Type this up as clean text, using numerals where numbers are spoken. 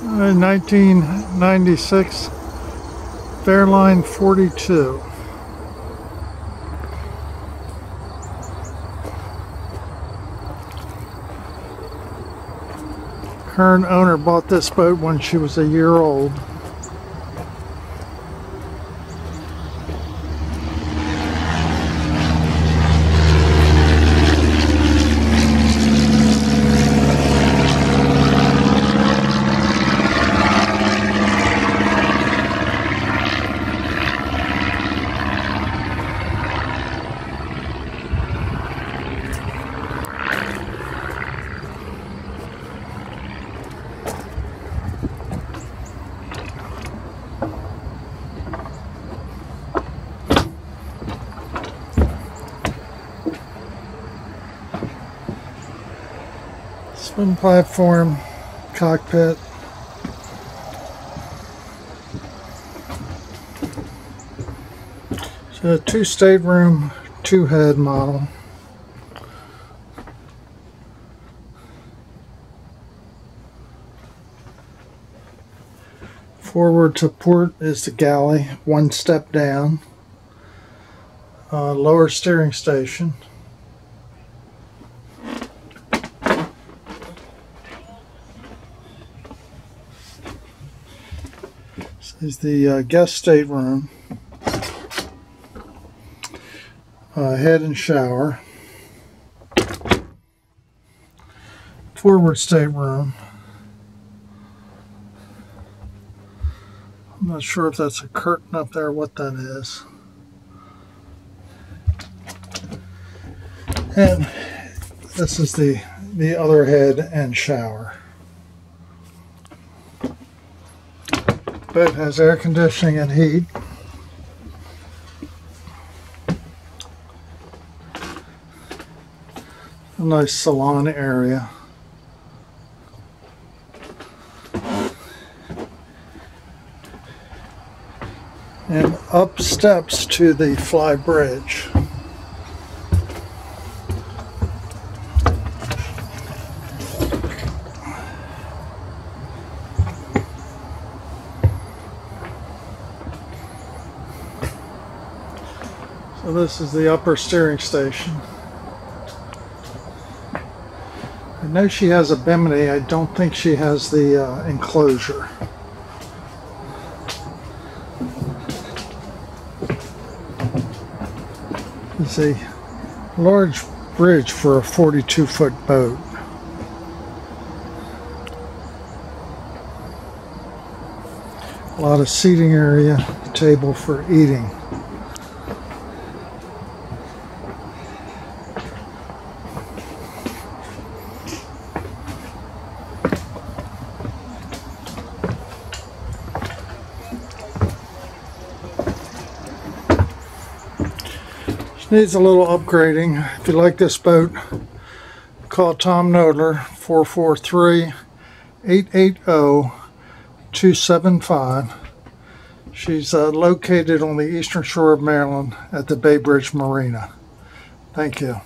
1996 Fairline 42. Current owner bought this boat when she was a year old. Swim platform, cockpit. It's a 2-stateroom, 2-head model. Forward to port is the galley, 1 step down. Lower steering station. This is the guest stateroom. Head and shower. Forward stateroom. I'm not sure if that's a curtain up there, what that is. And this is the other head and shower. Boat has air conditioning and heat. A nice salon area. And up steps to the fly bridge. So this is the upper steering station. I know she has a bimini. I don't think she has the enclosure. It's a large bridge for a 42-foot boat. A lot of seating area, table for eating. Needs a little upgrading. If you like this boat, call Tom Nodler, 443-880-275. She's located on the eastern shore of Maryland at the Bay Bridge Marina. Thank you.